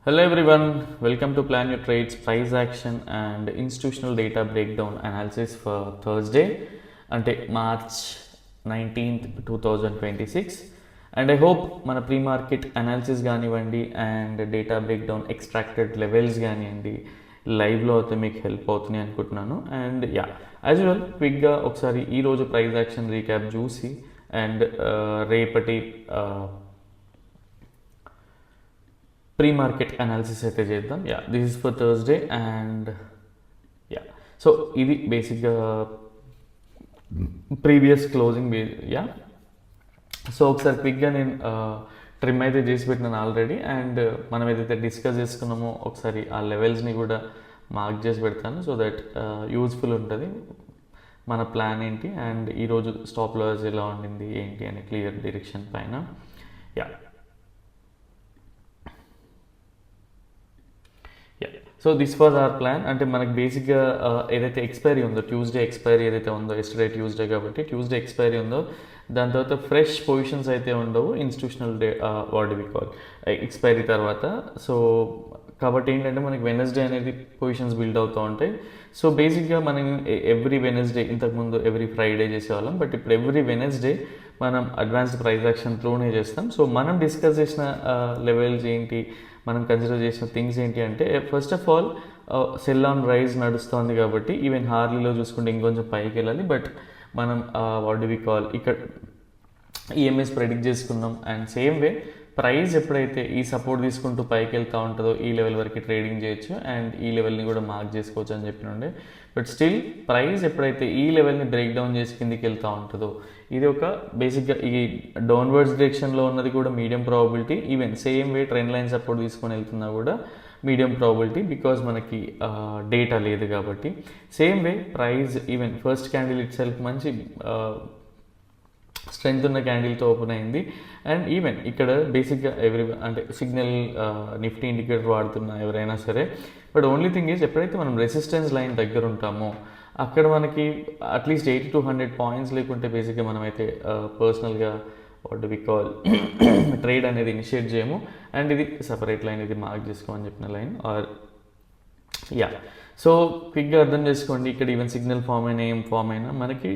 Hello everyone, welcome to Plan Your Trades Price Action and Institutional Data Breakdown Analysis for Thursday అంటే March 19th 2026 and I hope మన pre market analysis కానివ్వండి and data breakdown extracted levels కానివ్వండి లైవ్లో అయితే మీకు help అవుతున్నాయి అనుకుంటున్నాను. And as well క్విక్గా ఒకసారి ఈరోజు ప్రైస్ యాక్షన్ రీక్యాప్ చూసి అండ్ రేపటి ప్రీ మార్కెట్ అనాలిసిస్ అయితే చేద్దాం. This is for Thursday and so ఇది బేసిక్గా ప్రీవియస్ క్లోజింగ్ సో ఒకసారి క్విక్గా నేను ట్రిమ్ అయితే చేసి పెట్టినాను ఆల్రెడీ. అండ్ మనం ఏదైతే డిస్కస్ చేసుకున్నామో ఒకసారి ఆ లెవెల్స్ని కూడా మార్క్ చేసి పెడతాను సో దట్ యూజ్ఫుల్ ఉంటుంది మన ప్లాన్ ఏంటి అండ్ ఈరోజు స్టాప్ లాస్ ఎలా ఉండింది ఏంటి అనే క్లియర్ డైరెక్షన్ పైన. So this was our plan. అంటే మనకి బేసిక్గా ఏదైతే ఎక్స్పైరీ ఉందో ట్యూస్డే ఎక్స్పైరీ ఏదైతే ఉందో ఎస్టర్డే ట్యూస్డే కాబట్టి ట్యూస్డే ఎక్స్పైరీ ఉందో దాని తర్వాత ఫ్రెష్ పొజిషన్స్ అయితే ఉండవు institutional day what we call expiry తర్వాత. సో కాబట్టి ఏంటంటే మనకి వెనస్డే అనేది పొజిషన్స్ బిల్డ్ అవుతూ ఉంటాయి. సో బేసిక్గా మనం ఎవ్రీ వెనస్డే ఇంతకుముందు ఎవ్రీ ఫ్రైడే చేసేవాళ్ళం, బట్ ఇప్పుడు ఎవ్రీ వెనస్డే మనం అడ్వాన్స్డ్ ప్రైస్ యాక్షన్ త్రూనే చేస్తాం. సో మనం డిస్కస్ చేసిన లెవెల్స్ ఏంటి, మనం కన్సిడర్ చేసిన థింగ్స్ ఏంటి అంటే first of all sell on rise నడుస్తుంది కాబట్టి ఈవెన్ హార్లీలో చూసుకుంటే ఇంకొంచెం పైకి వెళ్ళాలి. బట్ మనం వాట్ డు వి కాల్ ఇక్కడ ఈఎంఎస్ ప్రెడిక్ట్ చేసుకున్నాం. అండ్ సేమ్ వే ప్రైస్ ఎప్పుడైతే ఈ సపోర్ట్ తీసుకుంటూ పైకి వెళ్తూ ఉంటుందో ఈ లెవెల్ వరకు ట్రేడింగ్ చేయొచ్చు అండ్ ఈ లెవెల్ని కూడా మార్క్ చేసుకోవచ్చు అని చెప్పినండే. బట్ స్టిల్ ప్రైస్ ఎప్పుడైతే ఈ లెవెల్ని బ్రేక్ డౌన్ చేసి కిందికి వెళ్తూ ఉంటుందో ఇది ఒక బేసిక్గా ఈ డౌన్వర్డ్స్ డైరెక్షన్లో ఉన్నది కూడా medium probability. Even same way trend line support తీసుకొని వెళ్తున్నా కూడా మీడియం ప్రాబిలిటీ బికాజ్ మనకి డేటా లేదు కాబట్టి. Same way price even first candle it self మంచి స్ట్రెంగ్త్ ఉన్న క్యాండిల్తో ఓపెన్ అయింది. అండ్ ఈవెన్ ఇక్కడ బేసిక్గా అంటే సిగ్నల్ నిఫ్టీ ఇండికేటర్ వాడుతున్న ఎవరైనా సరే, బట్ ఓన్లీ థింగ్ ఈజ్ ఎప్పుడైతే మనం రెసిస్టెన్స్ లైన్ దగ్గర ఉంటామో అక్కడ మనకి అట్లీస్ట్ 80 to 100 పాయింట్స్ లేకుంటే బేసిక్గా మనమైతే పర్సనల్గా వాట్ వి కాల్ ట్రేడ్ అనేది ఇనిషియేట్ చేయము. అండ్ ఇది సపరేట్ లైన్, ఇది మార్క్ చేసుకోమని చెప్పిన లైన్ ఆర్ సో క్విక్గా అర్థం చేసుకోండి. ఇక్కడ ఈవెన్ సిగ్నల్ ఫామ్ అయినా ఏం ఫామ్ అయినా మనకి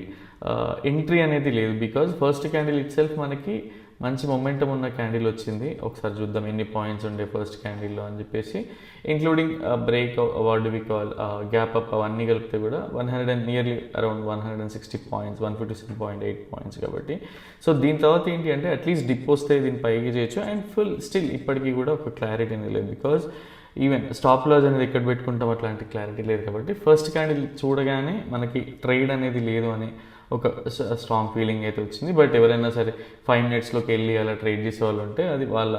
ఎంట్రీ అనేది లేదు because first candle it self మనకి మంచి మొమెంటం ఉన్న క్యాండిల్ వచ్చింది. ఒకసారి చూద్దాం ఎన్ని పాయింట్స్ ఉండే ఫస్ట్ క్యాండిల్లో అని చెప్పేసి, including break what we call gap up అవన్నీ కలిపితే కూడా 100 నియర్లీ అరౌండ్ 160 పాయింట్స్ 157.8 పాయింట్స్ కాబట్టి. సో దీని తర్వాత ఏంటి అంటే అట్లీస్ట్ డిప్ వస్తే దీన్ని పైకి చేయొచ్చు. అండ్ ఫుల్ స్టిల్ ఇప్పటికీ కూడా ఒక క్లారిటీ అనేది లేదు బికాజ్ ఈవెన్ స్టాప్ లాస్ అనేది ఎక్కడ పెట్టుకుంటాం అట్లాంటి క్లారిటీ లేదు కాబట్టి ఫస్ట్ క్యాండిల్ చూడగానే మనకి ట్రేడ్ అనేది లేదు అని ఒక స్ట్రాంగ్ ఫీలింగ్ అయితే వచ్చింది. బట్ ఎవరైనా సరే 5 minutesలోకి వెళ్ళి అలా ట్రేడ్ చేసే వాళ్ళు ఉంటే అది వాళ్ళ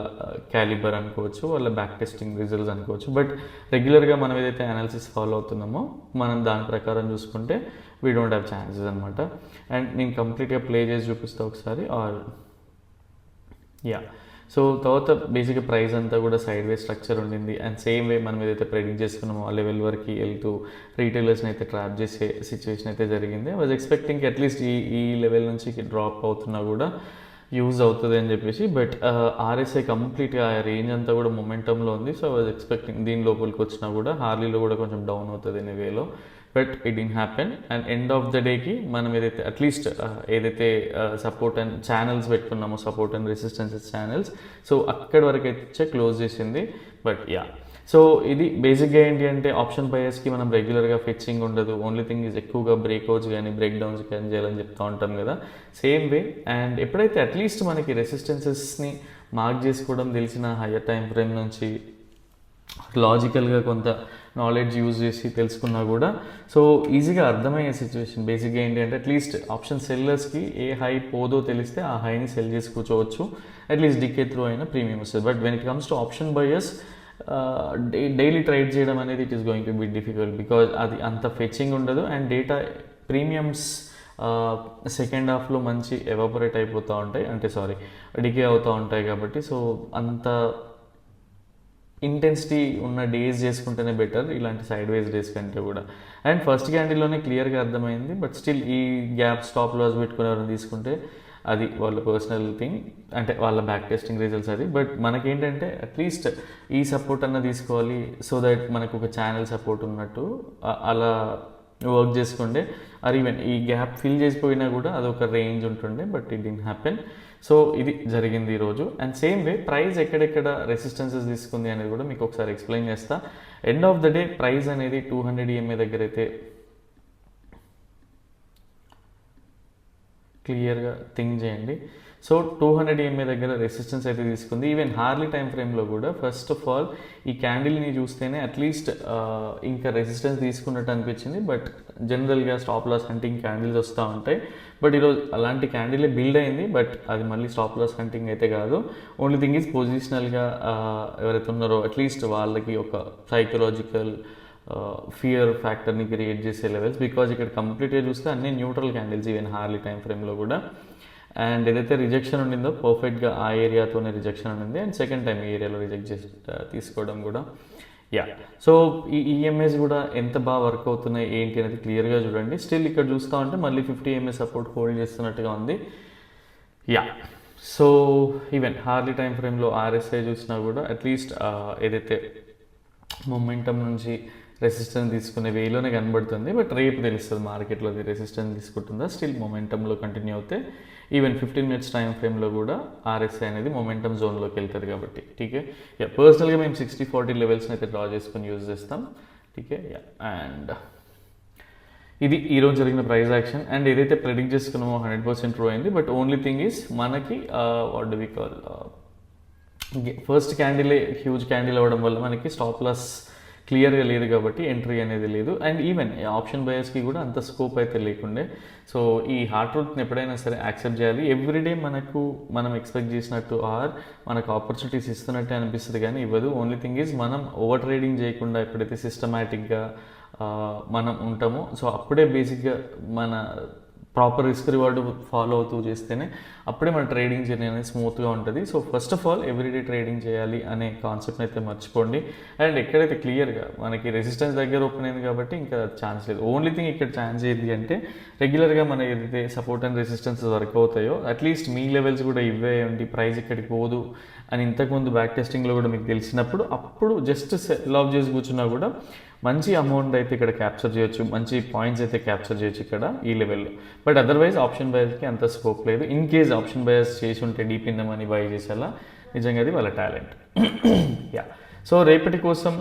క్యాలిబర్ అనుకోవచ్చు, వాళ్ళ బ్యాక్ టెస్టింగ్ రిజల్ట్స్ అనుకోవచ్చు. బట్ రెగ్యులర్గా మనం ఏదైతే అనాలిసిస్ ఫాలో అవుతున్నామో మనం దాని ప్రకారం చూసుకుంటే వీ డోంట్ హ్యావ్ ఛాన్సెస్ అనమాట. అండ్ నేను కంప్లీట్గా ప్లే చేసి చూపిస్తా ఒకసారి ఆర్ సో తర్వాత బేసిక్గా ప్రైస్ అంతా కూడా సైడ్ వే స్ట్రక్చర్ ఉండింది. అండ్ సేమ్ వే మనం ఏదైతే ప్రెడిక్ట్ చేసుకున్నామో ఆ లెవెల్ వరకు వెళ్తూ రీటైలర్స్ని అయితే ట్రాప్ చేసే సిచ్యువేషన్ అయితే జరిగింది. వాజ్ ఎక్స్పెక్టింగ్ అట్లీస్ట్ ఈ లెవెల్ నుంచి డ్రాప్ అవుతున్నా కూడా యూజ్ అవుతుంది అని చెప్పేసి. బట్ ఆర్ఎస్ఐ కంప్లీట్గా ఆ రేంజ్ అంతా కూడా మొమెంటంలో ఉంది. సో వాజ్ ఎక్స్పెక్టింగ్ దీని లోపలికి వచ్చినా కూడా హార్లీలో కూడా కొంచెం డౌన్ అవుతుంది అనే వేలో, but it did happen. And end of the డేకి మనం ఏదైతే అట్లీస్ట్ ఏదైతే సపోర్ట్ అండ్ ఛానల్స్ పెట్టుకున్నామో support and resistances channels, so అక్కడి వరకు అయితే క్లోజ్ చేసింది. బట్ సో ఇది బేసిక్గా ఏంటి అంటే ఆప్షన్ బయర్స్కి మనం రెగ్యులర్గా ఫిక్సింగ్ ఉండదు. ఓన్లీ థింగ్ ఈజ్ ఎక్కువగా బ్రేక్అవుట్స్ కానీ బ్రేక్ డౌన్స్ కానీ చేయాలని చెప్తూ ఉంటాం కదా, సేమ్ వే. అండ్ ఎప్పుడైతే అట్లీస్ట్ మనకి రెసిస్టెన్సెస్ని మార్క్ చేసుకోవడం తెలిసిన హయ్యర్ టైం ఫ్రేమ్ నుంచి లాజికల్గా కొంత నాలెడ్జ్ యూజ్ చేసి తెలుసుకున్నా కూడా సో ఈజీగా అర్థమయ్యే సిచ్యువేషన్. బేసిక్గా ఏంటి అంటే అట్లీస్ట్ ఆప్షన్ సెల్లర్స్కి ఏ హై పోదో తెలిస్తే ఆ హైని సెల్ చేసి కూర్చోవచ్చు, అట్లీస్ట్ డికే త్రూ అయినా ప్రీమియం వస్తుంది. But when it comes to option buyers daily trade చేయడం అనేది it is going to be difficult because అది అంత ఫెచింగ్ ఉండదు. అండ్ డేటా ప్రీమియమ్స్ సెకండ్ హాఫ్లో మంచి ఎవాపరేట్ అయిపోతూ ఉంటాయి, అంటే డికే అవుతూ ఉంటాయి కాబట్టి. సో అంత ఇంటెన్సిటీ ఉన్న డేస్ చేసుకుంటేనే బెటర్ ఇలాంటి సైడ్ వైజ్ డేస్ కంటే కూడా. అండ్ ఫస్ట్ క్యాండిల్లోనే క్లియర్గా అర్థమైంది. బట్ స్టిల్ ఈ గ్యాప్ స్టాప్ లాస్ పెట్టుకుని ఎవరైనా తీసుకుంటే అది వాళ్ళ పర్సనల్ థింగ్, అంటే వాళ్ళ బ్యాక్ టెస్టింగ్ రిజల్ట్స్ అది. బట్ మనకేంటంటే అట్లీస్ట్ ఈ సపోర్ట్ అన్న తీసుకోవాలి, సో దట్ మనకు ఒక ఛానల్ సపోర్ట్ ఉన్నట్టు అలా వర్క్ చేసుకుంటే, ఆర్ ఈవెన్ ఈ గ్యాప్ ఫిల్ చేసిపోయినా కూడా అదొక రేంజ్ ఉంటుండే, but it did happen. So ఇది జరిగింది ఈరోజు. అండ్ సేమ్ వే ప్రైస్ ఎక్కడెక్కడ రెసిస్టెన్సెస్ తీసుకుంది అనేది కూడా మీకు ఒకసారి ఎక్స్ప్లెయిన్ చేస్తా. End of the day price అనేది 200 EMA దగ్గర అయితే క్లియర్గా థింక్ చేయండి. సో 200 EMA దగ్గర రెసిస్టెన్స్ అయితే తీసుకుంది. ఈవెన్ హార్లీ టైం ఫ్రేమ్లో కూడా ఫస్ట్ ఆఫ్ ఆల్ ఈ క్యాండిల్ని చూస్తేనే అట్లీస్ట్ ఇంకా రెసిస్టెన్స్ తీసుకున్నట్టు అనిపించింది. బట్ జనరల్గా స్టాప్ లాస్ హంటింగ్ క్యాండిల్స్ వస్తూ ఉంటాయి. బట్ ఈరోజు అలాంటి క్యాండిలే బిల్డ్ అయింది, బట్ అది మళ్ళీ స్టాప్ లాస్ హంటింగ్ అయితే కాదు. ఓన్లీ థింగ్ ఈజ్ పొజిషనల్గా ఎవరైతే ఉన్నారో అట్లీస్ట్ వాళ్ళకి ఒక సైకలాజికల్ ఫియర్ ఫ్యాక్టర్ని క్రియేట్ చేసే లెవెల్స్. బికాజ్ ఇక్కడ కంప్లీట్గా చూస్తే అన్ని neutral candles even Harley time ఫ్రేమ్లో కూడా. అండ్ ఏదైతే రిజెక్షన్ ఉండిందో పర్ఫెక్ట్గా ఆ ఏరియాతోనే రిజెక్షన్ ఉండింది. అండ్ సెకండ్ టైం ఈ ఏరియాలో రిజెక్ట్ చేసి తీసుకోవడం కూడా. యా, సో ఈ ఈఎంఐస్ కూడా ఎంత బాగా వర్క్ అవుతున్నాయి ఏంటి అనేది క్లియర్గా చూడండి. స్టిల్ ఇక్కడ చూస్తూ ఉంటే మళ్ళీ 50 EMA సపోర్ట్ హోల్డ్ చేస్తున్నట్టుగా ఉంది. Yeah, so even Harley time ఫ్రేమ్లో RSI చూసినా కూడా అట్లీస్ట్ ఏదైతే మొమెంటం నుంచి రెసిస్టెన్స్ తీసుకునే వేలోనే కనబడుతుంది. బట్ రేపు తెలుస్తుంది మార్కెట్లో అది రెసిస్టెన్స్ తీసుకుంటుందా, స్టిల్ మొమెంటంలో కంటిన్యూ అవుతే ఈవెన్ 15 minutes టైం ఫ్రేమ్లో కూడా RSI అనేది మొమెంటం జోన్లోకి వెళ్తుంది కాబట్టి. టీకే, యా, పర్సనల్గా మేము 60-40 లెవెల్స్ని అయితే డ్రా చేసుకొని యూజ్ చేస్తాం. టీకే, యా. అండ్ ఇది ఈరోజు జరిగిన ప్రైస్ యాక్షన్. అండ్ ఏదైతే ప్రెడిక్ట్ చేసుకున్నామో 100% ట్రూ అయింది. బట్ ఓన్లీ థింగ్ ఈస్ మనకి what do we call first క్యాండిలే హ్యూజ్ క్యాండిల్ అవ్వడం వల్ల మనకి స్టాప్ లాస్ క్లియర్గా లేదు కాబట్టి ఎంట్రీ అనేది లేదు. అండ్ ఈవెన్ ఆప్షన్ బయర్స్కి కూడా అంత స్కోప్ అయితే లేకుండే. సో ఈ హార్డ్ ట్రూత్ని ఎప్పుడైనా సరే యాక్సెప్ట్ చేయాలి. ఎవ్రీడే మనం ఎక్స్పెక్ట్ చేసినట్టు ఆర్ మనకు ఆపర్చునిటీస్ ఇస్తున్నట్టే అనిపిస్తుంది కానీ ఇవ్వదు. ఓన్లీ థింగ్ ఈజ్ మనం ఓవర్ ట్రేడింగ్ చేయకుండా ఎప్పుడైతే సిస్టమేటిక్గా మనం ఉంటామో, సో అప్పుడే బేసిక్గా మన ప్రాపర్ రిస్క్ రివార్డ్ ఫాలో అవుతూ చేస్తేనే అప్పుడే మన ట్రేడింగ్ జర్నీ అనేది స్మూత్గా ఉంటుంది. So first of all everyday trading చేయాలి అనే కాన్సెప్ట్ని అయితే మర్చిపోండి. అండ్ ఎక్కడైతే క్లియర్గా మనకి రెసిస్టెన్స్ దగ్గర ఓపెన్ అయింది కాబట్టి ఇంకా ఛాన్స్ లేదు. ఓన్లీ థింగ్ ఇక్కడ ఛాన్స్ ఏంటి అంటే రెగ్యులర్గా మన ఏదైతే సపోర్ట్ అండ్ రెసిస్టెన్స్ వర్క్ అవుతాయో అట్లీస్ట్ మీ లెవెల్స్ కూడా ఇవే ఉండి ప్రైస్ ఇక్కడికి పోదు అని ఇంతకుముందు బ్యాక్ టెస్టింగ్లో కూడా మీకు తెలిసినప్పుడు అప్పుడు జస్ట్ సెల్ ఆఫ్ చేసి కూర్చున్నా కూడా మంచి అమౌంట్ అయితే ఇక్కడ క్యాప్చర్ చేయొచ్చు, మంచి పాయింట్స్ అయితే క్యాప్చర్ చేయొచ్చు ఇక్కడ ఈ లెవెల్లో. బట్ అదర్వైజ్ ఆప్షన్ బయర్స్కి అంత స్కోప్ లేదు. ఇన్ కేస్ ఆప్షన్ బయర్స్ చేసి ఉంటే deep in the money by చేసేలా నిజంగా అది వాళ్ళ టాలెంట్. యా, సో రేపటి కోసం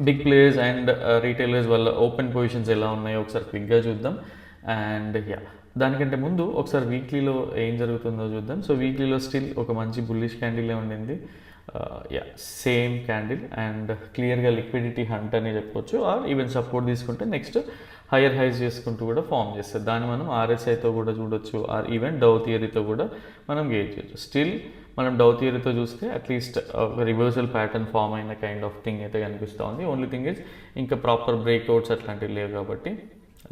బిగ్ ప్లేయర్స్ అండ్ రీటైలర్స్ వాళ్ళ ఓపెన్ పొజిషన్స్ ఎలా ఉన్నాయో ఒకసారి క్విక్గా చూద్దాం. అండ్ యా, దానికంటే ముందు ఒకసారి వీక్లీలో ఏం జరుగుతుందో చూద్దాం. సో వీక్లీలో స్టిల్ ఒక మంచి బుల్లిష్ క్యాండిలే ఉండింది. యా, సేమ్ క్యాండిల్ అండ్ క్లియర్గా లిక్విడిటీ హంట్ అని చెప్పొచ్చు. ఆర్ ఈవెన్ సపోర్ట్ తీసుకుంటే నెక్స్ట్ హయ్యర్ హైస్ చేసుకుంటూ కూడా ఫామ్ చేస్తుంది. దాన్ని మనం RSIతో కూడా చూడొచ్చు, ఆర్ ఈవెన్ డౌ థియరీతో కూడా మనం గేజ్ చేయొచ్చు. స్టిల్ మనం డౌ థియరీతో చూస్తే అట్లీస్ట్ ఒక రివర్సల్ ప్యాటర్న్ ఫామ్ అయిన కైండ్ ఆఫ్ థింగ్ అయితే కనిపిస్తూ ఉంది. ఓన్లీ థింగ్ ఇస్ ఇంకా ప్రాపర్ బ్రేక్అవుట్స్ అట్లాంటివి లేవు కాబట్టి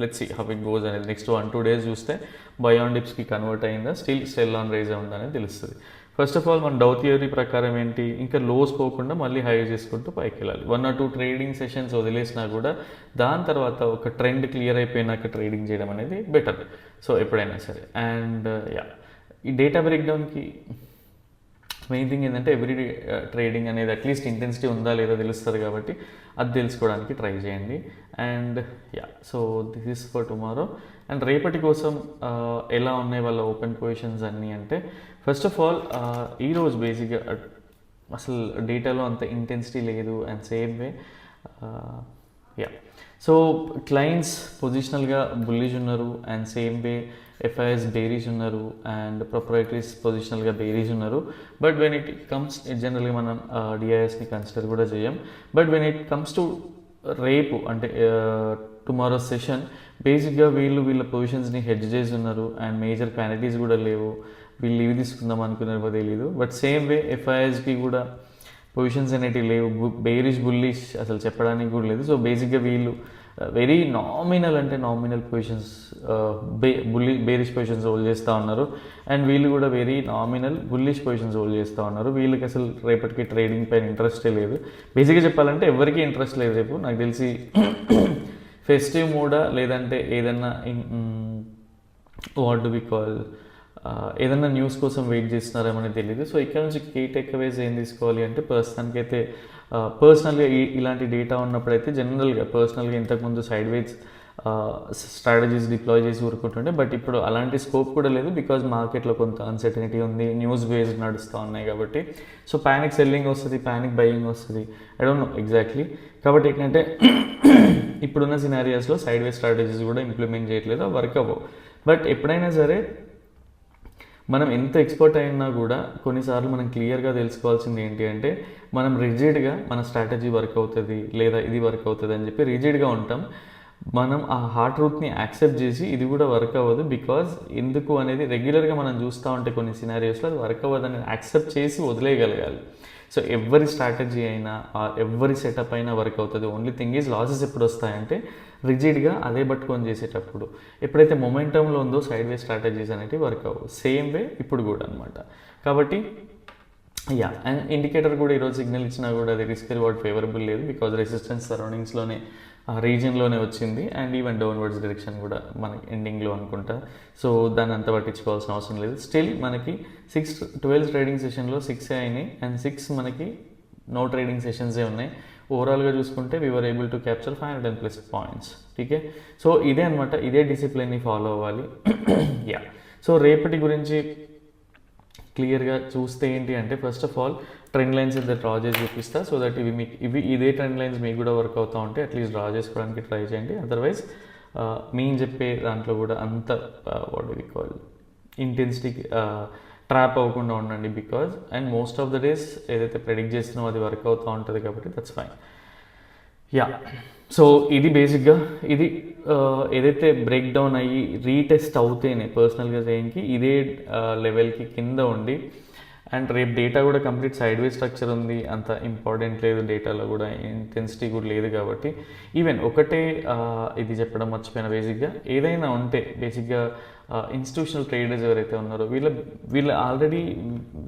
let's see how it goes అనేది. నెక్స్ట్ 1-2 days చూస్తే బై ఆన్ డిప్స్కి కన్వర్ట్ అయిందా, స్టిల్ సెల్ ఆన్ రైజ్ ఉందనేది తెలుస్తుంది. ఫస్ట్ ఆఫ్ ఆల్ మన డౌ థియరీ ప్రకారం ఏంటి, ఇంకా లోస్ పోకుండా మళ్ళీ హై చేసుకుంటూ పైకి వెళ్ళాలి. 1 or 2 ట్రేడింగ్ సెషన్స్ వదిలేసినా కూడా దాని తర్వాత ఒక ట్రెండ్ క్లియర్ అయిపోయినాక ట్రేడింగ్ చేయడం అనేది బెటర్. సో ఎప్పుడైనా సరే. అండ్ యా, ఈ డేటా బ్రేక్డౌన్కి మెయిన్ థింగ్ ఏంటంటే ఎవ్రీడే ట్రేడింగ్ అనేది అట్లీస్ట్ ఇంటెన్సిటీ ఉందా లేదా తెలుస్తుంది కాబట్టి అది తెలుసుకోవడానికి ట్రై చేయండి. And yeah, so this is for tomorrow. And రేపటి కోసం ఎలా ఉన్నాయి వాళ్ళ ఓపెన్ పొజిషన్స్ అన్నీ అంటే, ఫస్ట్ ఆఫ్ ఆల్ ఈరోజు బేసిక్గా అసలు డేటాలో అంత ఇంటెన్సిటీ లేదు. And same way yeah, so clients పొజిషనల్గా బుల్లిష్ ఉన్నారు. And same way FIS bearish ఉన్నారు. అండ్ ప్రొప్రైటరీస్ పొజిషనల్గా బేరీస్ ఉన్నారు. బట్ వెన్ ఇట్ కమ్స్ జనరల్గా మనం DISని కన్సిడర్ కూడా చేయం. But when it comes to రేపు అంటే టుమారో సెషన్ బేసిక్గా వీళ్ళ పొజిషన్స్ని హెడ్జ్ చేసి ఉన్నారు. అండ్ మేజర్ పెనల్టీస్ కూడా లేవు. వీళ్ళు ఇవి తీసుకుందాం అనుకున్నారో తెలియదు. బట్ సేమ్ వే FISకి కూడా పొజిషన్స్ అనేటివి లేవు. బేరిష్ బుల్లిష్ అసలు చెప్పడానికి కూడా లేదు. సో బేసిక్గా వీళ్ళు very nominal positions bearish positions hold చేస్తూ ఉన్నారు. అండ్ వీళ్ళు కూడా very nominal bullish positions hold చేస్తూ ఉన్నారు. వీళ్ళకి అసలు రేపటికి ట్రేడింగ్ పైన ఇంట్రెస్టే లేదు. బేసిక్గా చెప్పాలంటే ఎవరికీ ఇంట్రెస్ట్ లేదు రేపు. నాకు తెలిసి ఫెస్టివ్ మూడా లేదంటే ఏదన్నా వాట్ డు వి కాల్ ఏదైనా న్యూస్ కోసం వెయిట్ చేస్తున్నారేమని తెలియదు. సో ఇక్కడ నుంచి కీ టేక్అవేస్ ఏం తీసుకోవాలి అంటే ప్రస్తుతానికైతే పర్సనల్గా ఇలాంటి డేటా ఉన్నప్పుడైతే జనరల్గా పర్సనల్గా ఇంతకుముందు సైడ్ వేస్ స్ట్రాటజీస్ డిప్లాయ్ చేసి ఊరుకుంటుండే, బట్ ఇప్పుడు అలాంటి స్కోప్ కూడా లేదు బికాజ్ మార్కెట్లో కొంత అన్సర్టనిటీ ఉంది, న్యూస్ బేస్డ్ నడుస్తూ ఉన్నాయి కాబట్టి. సో ప్యానిక్ సెల్లింగ్ వస్తుంది, ప్యానిక్ బయింగ్ వస్తుంది, ఐ డోంట్ నో ఎగ్జాక్ట్లీ. కాబట్టి ఏంటంటే ఇప్పుడున్న సినారియాస్లో సైడ్ వేస్ స్ట్రాటజీస్ కూడా ఇంప్లిమెంట్ చేయట్లేదు, వర్క్ అవ్వవు. బట్ ఎప్పుడైనా సరే మనం ఎంత ఎక్స్పర్ట్ అయినా కూడా కొన్నిసార్లు మనం క్లియర్గా తెలుసుకోవాల్సింది ఏంటి అంటే మనం రిజిడ్గా మన స్ట్రాటజీ వర్క్ అవుతుంది లేదా ఇది వర్క్ అవుతుంది అని చెప్పి రిజిడ్గా ఉంటాం. మనం ఆ హార్డ్ ట్రూత్ని యాక్సెప్ట్ చేసి ఇది కూడా వర్క్ అవ్వదు బికాజ్ ఎందుకు అనేది రెగ్యులర్గా మనం చూస్తూ ఉంటే కొన్ని సినారియోస్లో అది వర్క్ అవ్వదని యాక్సెప్ట్ చేసి వదిలేయగలగాలి. సో ఎవరి స్ట్రాటజీ అయినా ఎవరి సెటప్ అయినా వర్క్ అవుతుంది. ఓన్లీ థింగ్ ఈజ్ లాసెస్ ఎప్పుడు వస్తాయంటే రిజిడ్గా అదే పట్టుకొని చేసేటప్పుడు. ఎప్పుడైతే మొమెంటంలో ఉందో సైడ్ వే స్ట్రాటజీస్ అనేవి వర్క్ అవ్వవు. సేమ్ వే ఇప్పుడు కూడా అనమాట. కాబట్టి అండ్ ఇండికేటర్ కూడా ఈరోజు సిగ్నల్ ఇచ్చినా కూడా అది రిస్క్ రివార్డ్ ఫేవరబుల్ లేదు బికాజ్ రెసిస్టెన్స్ సరౌండింగ్స్లోనే రీజియన్లోనే వచ్చింది అండ్ ఈవెన్ డౌన్వర్డ్స్ డైరెక్షన్ కూడా మనకి ఎండింగ్లో అనుకుంటా. సో దాన్ని అంత పట్టించుకోవాల్సిన అవసరం లేదు. స్టిల్ మనకి 12 ట్రేడింగ్ సెషన్లో 6 అయినాయి అండ్ 6 మనకి నో ట్రేడింగ్ సెషన్సే ఉన్నాయి. ఓవరాల్గా చూసుకుంటే we are able to capture 510+ points. Okay, so ఇదే అనమాట, ఇదే డిసిప్లిన్ని ఫాలో అవ్వాలి. సో రేపటి గురించి క్లియర్గా చూస్తే ఏంటి అంటే first of all trend lines అయితే డ్రా చేసి చూపిస్తా. సో దట్ ఇదే ట్రెండ్ లైన్స్ మీకు కూడా వర్క్ అవుతూ ఉంటే అట్లీస్ట్ డ్రా చేసుకోవడానికి ట్రై చేయండి. అదర్వైజ్ మేము చెప్పే దాంట్లో కూడా అంత what we call intensity trap అవ్వకుండా ఉండండి because and most of the days ఏదైతే ప్రెడిక్ట్ చేస్తున్నామో అది వర్క్ అవుతూ ఉంటుంది కాబట్టి దట్స్ ఫైన్. సో ఇది బేసిక్గా ఇది ఏదైతే బ్రేక్ డౌన్ అయ్యి రీటెస్ట్ అవుతేనే పర్సనల్గా చేయడానికి ఇదే లెవెల్కి కింద ఉండి అండ్ రేపు డేటా కూడా కంప్లీట్ సైడ్ వే స్ట్రక్చర్ ఉంది, అంత ఇంపార్టెంట్ లేదు, డేటాలో కూడా ఇంటెన్సిటీ కూడా లేదు. కాబట్టి ఈవెన్ ఒకటే ఇది చెప్పడం మర్చిపోయిన, బేసిక్గా ఏదైనా ఉంటే బేసిక్గా ఇన్స్టిట్యూషనల్ ట్రేడర్స్ ఎవరైతే ఉన్నారో వీళ్ళు ఆల్రెడీ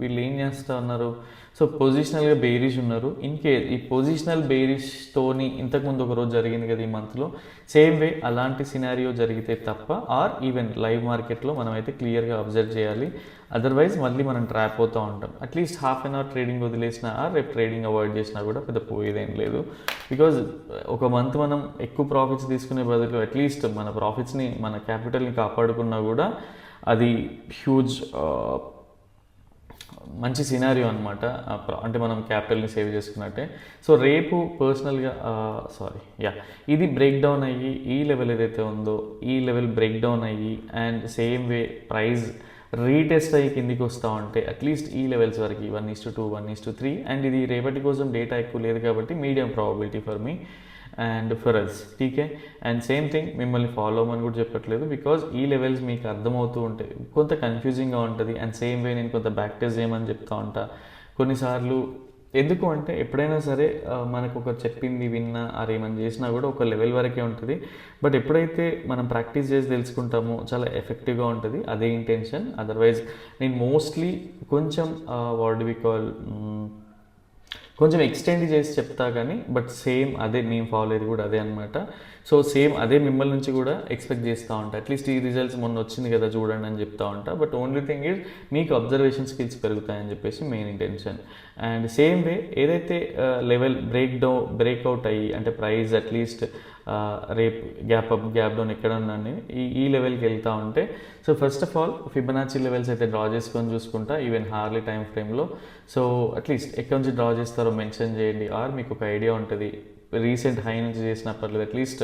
వీళ్ళు ఏం చేస్తూ ఉన్నారు, సో పొజిషనల్గా బేరిష్ ఉన్నారు. ఇన్ కేస్ ఈ పొజిషనల్ బేరిష్తోని ఇంతకుముందు ఒక రోజు జరిగింది కదా ఈ మంత్లో, సేమ్ వే అలాంటి సినారియో జరిగితే తప్ప ఆర్ ఈవెన్ లైవ్ మార్కెట్లో మనం అయితే క్లియర్గా అబ్జర్వ్ చేయాలి. అదర్వైజ్ మళ్ళీ మనం ట్రాప్ అవుతూ ఉంటాం. At least half an hour trading వదిలేసినా రేపు ట్రేడింగ్ అవాయిడ్ చేసినా కూడా పెద్ద పోయేదేం లేదు. బికాజ్ ఒక మంత్ మనం ఎక్కువ ప్రాఫిట్స్ తీసుకునే బదులు అట్లీస్ట్ మన ప్రాఫిట్స్ని మన క్యాపిటల్ని కాపాడుకున్నా కూడా అది హ్యూజ్ మంచి సినారియో అనమాట. అంటే మనం క్యాపిటల్ని సేవ్ చేసుకున్నట్టే. సో రేపు పర్సనల్గా ఇది బ్రేక్ డౌన్ అయ్యి ఈ లెవెల్ ఏదైతే ఉందో ఈ లెవెల్ బ్రేక్ డౌన్ అయ్యి and same way price retest అయ్యి కిందికి వస్తూ ఉంటే అట్లీస్ట్ ఈ లెవెల్స్ వరకు 1:2, 1:3 అండ్ ఇది రేపటి కోసం డేటా ఎక్కువ లేదు కాబట్టి medium probability for me and for us. టీకే, అండ్ సేమ్ థింగ్ మిమ్మల్ని ఫాలో అవ్వమని కూడా చెప్పట్లేదు బికాజ్ ఈ లెవెల్స్ మీకు అర్థమవుతూ ఉంటాయి, కొంత కన్ఫ్యూజింగ్గా ఉంటుంది. అండ్ సేమ్ వే నేను కొంత బ్యాక్ టెస్ట్ చేయమని చెప్తా ఉంటా కొన్నిసార్లు. ఎందుకు అంటే ఎప్పుడైనా సరే మనకు ఒక చెప్పింది విన్నా ఏమని చేసినా కూడా ఒక లెవెల్ వరకే ఉంటుంది. బట్ ఎప్పుడైతే మనం ప్రాక్టీస్ చేసి తెలుసుకుంటామో చాలా ఎఫెక్టివ్గా ఉంటుంది, అదే ఇంటెన్షన్. అదర్వైజ్ నేను మోస్ట్లీ కొంచెం వాట్ వి కాల్ కొంచెం ఎక్స్టెండ్ చేసి చెప్తా కానీ బట్ సేమ్ అదే మేము ఫాలో అయ్యేది కూడా అదే అనమాట. సో సేమ్ అదే మిమ్మల్ని నుంచి కూడా ఎక్స్పెక్ట్ చేస్తూ ఉంటా. అట్లీస్ట్ ఈ రిజల్ట్స్ మొన్న వచ్చింది కదా చూడండి అని చెప్తా ఉంటా. బట్ ఓన్లీ థింగ్ ఈజ్ మీకు అబ్జర్వేషన్ స్కిల్స్ పెరుగుతాయని చెప్పేసి మెయిన్ ఇంటెన్షన్. అండ్ సేమ్ వే ఏదైతే లెవెల్ బ్రేక్అవుట్ అయ్యి అంటే ప్రైస్ అట్లీస్ట్ రేపు గ్యాప్ అప్ గ్యాప్ డౌన్ ఎక్కడ ఉన్నాను ఈ లెవెల్కి వెళ్తూ ఉంటే so first of all Fibonacci levels అయితే డ్రా చేసుకొని చూసుకుంటా ఈవెన్ హార్లీ టైం ఫ్రేమ్లో. సో అట్లీస్ట్ ఎక్కడి నుంచి డ్రా చేస్తారో మెన్షన్ చేయండి ఆర్ మీకు ఒక ఐడియా ఉంటుంది. రీసెంట్ హై నుంచి చేసినా పర్లేదు, అట్లీస్ట్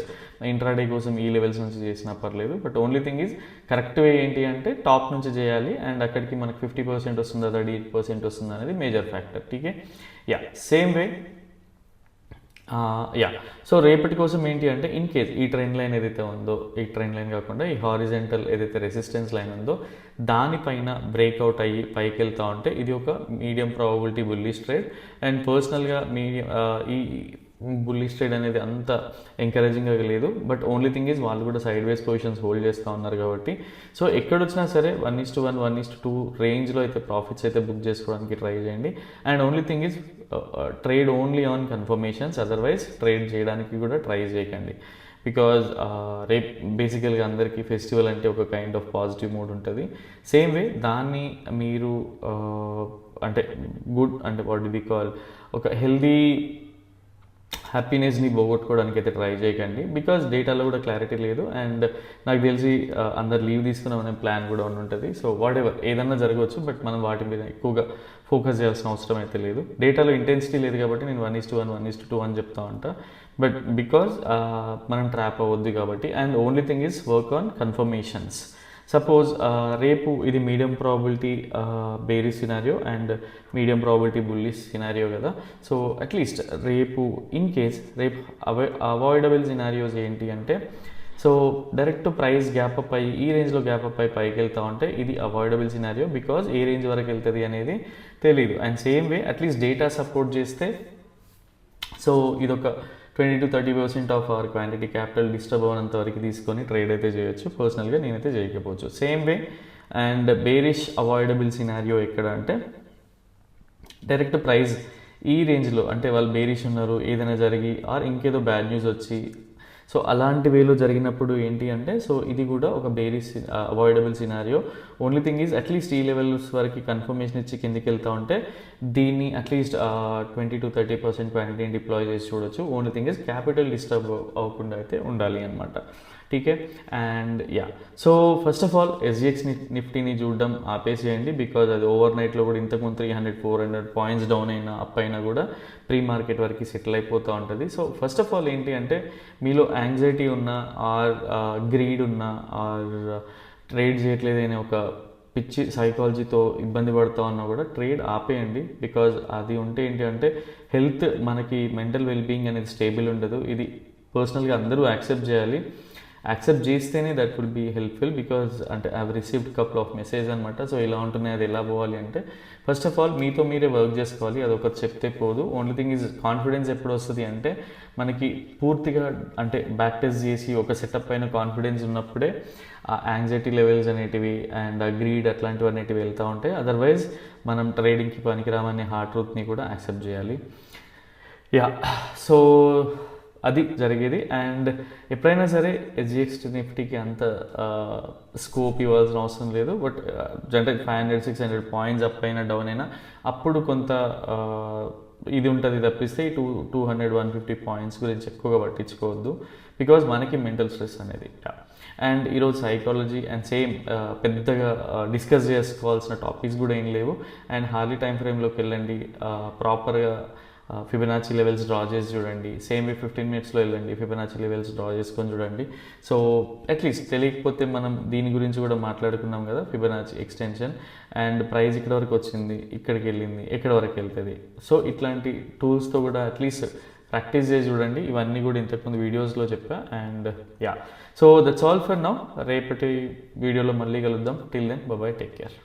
ఇంట్రాడే కోసం ఈ లెవెల్స్ నుంచి చేసినా పర్లేదు. But only thing is correct way ఏంటి అంటే టాప్ నుంచి చేయాలి అండ్ అక్కడికి మనకు 50% వస్తుందా 38% వస్తుందా అనేది మేజర్ ఫ్యాక్టర్. టీకే, సేమ్ వే సో రేపటి కోసం ఏంటి అంటే ఇన్ కేస్ ఈ ట్రెండ్ లైన్ ఏదైతే ఉందో ఈ ట్రెండ్ లైన్ కాకుండా ఈ హారిజెంటల్ ఏదైతే రెసిస్టెన్స్ లైన్ ఉందో దానిపైన బ్రేక్అవుట్ అయ్యి పైకి వెళ్తూ ఉంటే ఇది ఒక medium probability bullish trade. And పర్సనల్గా ఈ బుల్లిష్ ట్రేడ్ అనేది అంత ఎంకరేజింగ్గా లేదు. బట్ ఓన్లీ థింగ్ ఈజ్ వాళ్ళు కూడా సైడ్ వేస్ పొజిషన్స్ హోల్డ్ చేస్తూ ఉన్నారు కాబట్టి సో ఎక్కడొచ్చినా సరే 1:1, 1:2 రేంజ్లో అయితే ప్రాఫిట్స్ అయితే బుక్ చేసుకోవడానికి ట్రై చేయండి. And only thing is trade only on confirmations, otherwise trade చేయడానికి కూడా ట్రై చేయకండి. బికాజ్ రేపు బేసికల్గా అందరికీ ఫెస్టివల్ అంటే ఒక కైండ్ ఆఫ్ పాజిటివ్ మూడ్ ఉంటుంది. సేమ్ వే దాన్ని మీరు అంటే గుడ్ అంటే వాట్ డు వి కాల్ ఒక హెల్దీ హ్యాపీనెస్ని పోగొట్టుకోవడానికి అయితే ట్రై చేయకండి. బికాజ్ డేటాలో కూడా క్లారిటీ లేదు అండ్ నాకు తెలిసి అందరు లీవ్ తీసుకున్నామనే ప్లాన్ కూడా ఉంటుంది. సో వాట్ ఎవర్ ఏదన్నా జరగవచ్చు, బట్ మనం వాటి మీద ఎక్కువగా ఫోకస్ చేయాల్సిన అవసరం అయితే లేదు. డేటాలో ఇంటెన్సిటీ లేదు కాబట్టి నేను 1:1, 1:2 అని చెప్తా ఉంటా. బట్ బికాజ్ మనం ట్రాప్ అవ్వద్దు కాబట్టి. And only thing is work on confirmations. Suppose రేపు ఇది medium probability bearish scenario and medium probability bullish scenario కదా. సో అట్లీస్ట్ రేపు ఇన్ కేస్ రేపు అవాయిడబుల్ సినారియోస్ ఏంటి అంటే, so direct price gap up అయ్యి ఈ రేంజ్లో గ్యాప్ అప్ అయ్యి పైకి వెళ్తా ఉంటే ఇది అవాయిడబుల్ సినారియో. బికాజ్ ఏ రేంజ్ వరకు వెళ్తుంది అనేది తెలియదు. And same way at least data support చేస్తే సో ఇదొక 20-30% of our quantity capital disturb అవ్వనంత వరకు తీసుకొని ట్రేడ్ అయితే చేయొచ్చు. పర్సనల్గా నేనైతే చేయకపోవచ్చు. Same way and bearish avoidable scenario ఎక్కడ అంటే డైరెక్ట్ ప్రైస్ ఈ రేంజ్లో అంటే వాళ్ళు బేరిష్ ఉన్నారు, ఏదైనా జరిగి ఆర్ ఇంకేదో బ్యాడ్ న్యూస్ వచ్చి సో అలాంటి వేలో జరిగినప్పుడు ఏంటి అంటే సో ఇది కూడా ఒక bearish avoidable scenario. Only thing is at least ఈ లెవెల్స్ వరకు కన్ఫర్మేషన్ ఇచ్చి కిందికి వెళ్తా ఉంటే దీన్ని అట్లీస్ట్ 20-30% క్వాంటిటీని డిప్లాయ్ చేసి చూడొచ్చు. Only thing is capital disturb అవ్వకుండా అయితే ఉండాలి అనమాట. టీకే and yeah so first of all SGX నిఫ్టీని చూడడం ఆపేసేయండి. బికాజ్ అది ఓవర్ నైట్లో కూడా ఇంతకుముందు 300-400 పాయింట్స్ డౌన్ అయినా అప్ అయినా కూడా ప్రీ మార్కెట్ వరకు సెటిల్ అయిపోతూ ఉంటుంది. సో ఫస్ట్ ఆఫ్ ఆల్ ఏంటి అంటే మీలో యాంగ్జైటీ ఉన్నా ఆర్ గ్రీడ్ ఉన్నా ఆర్ ట్రేడ్ చేయట్లేదు అనే ఒక పిచ్చి సైకాలజీతో ఇబ్బంది పడుతూ ఉన్నా కూడా ట్రేడ్ ఆపేయండి. బికాజ్ అది ఉంటే ఏంటి అంటే హెల్త్ మనకి మెంటల్ వెల్బీయింగ్ అనేది స్టేబుల్ ఉండదు. ఇది పర్సనల్గా అందరూ యాక్సెప్ట్ చేయాలి. యాక్సెప్ట్ చేస్తేనే that will be helpful. Because అంటే I have received couple of message అనమాట. సో ఇలా ఉంటున్నాయి, అది ఎలా పోవాలి అంటే ఫస్ట్ ఆఫ్ ఆల్ మీతో మీరే వర్క్ చేసుకోవాలి. అది ఒకటి చెప్తే పోదు. ఓన్లీ థింగ్ ఈజ్ కాన్ఫిడెన్స్ ఎప్పుడు వస్తుంది అంటే మనకి పూర్తిగా అంటే బ్యాక్ టెస్ట్ చేసి ఒక సెటప్ అయిన కాన్ఫిడెన్స్ ఉన్నప్పుడే ఆ యాంగ్జైటీ లెవెల్స్ అనేటివి అండ్ ఆ గ్రీడ్ అట్లాంటివి అనేటివి వెళ్తూ ఉంటాయి. అదర్వైజ్ మనం ట్రేడింగ్కి పనికిరామనే హార్డ్ ట్రూత్ని కూడా యాక్సెప్ట్ చేయాలి. యా సో అది జరిగేది. అండ్ ఎప్పుడైనా సరే ఎస్జిఎక్స్ నిఫ్టీకి అంత స్కోప్ ఇవ్వాల్సిన అవసరం లేదు. బట్ జనరల్ 500-600 పాయింట్స్ అప్ అయినా డౌన్ అయినా అప్పుడు కొంత ఇది ఉంటుంది తప్పిస్తే 200-150 పాయింట్స్ గురించి ఎక్కువగా పట్టించుకోవద్దు. బికాజ్ మనకి మెంటల్ స్ట్రెస్ అనేది. అండ్ ఈరోజు సైకాలజీ అండ్ సేమ్ పెద్దగా డిస్కస్ చేసుకోవాల్సిన టాపిక్స్ కూడా ఏం లేవు. అండ్ హార్లీ టైం ఫ్రేమ్లోకి వెళ్ళండి, ప్రాపర్గా ఫిబొనాచి లెవెల్స్ డ్రా చేసి చూడండి. సేమ్ 15 మినిట్స్లో వెళ్ళండి, ఫిబొనాచి లెవెల్స్ డ్రా చేసుకొని చూడండి. సో అట్లీస్ట్ తెలియకపోతే మనం దీని గురించి కూడా మాట్లాడుకున్నాం కదా, ఫిబొనాచి ఎక్స్టెన్షన్ అండ్ ప్రైస్ ఇక్కడ వరకు వచ్చింది, ఇక్కడికి వెళ్ళింది, ఎక్కడ వరకు వెళ్తుంది. సో ఇట్లాంటి టూల్స్తో కూడా అట్లీస్ట్ ప్రాక్టీస్ చేసి చూడండి. ఇవన్నీ కూడా ఇంతకుముందు వీడియోస్లో చెప్పా. And yeah so that's all for now. రేపటి వీడియోలో మళ్ళీ కలుద్దాం. Till then bye, take care.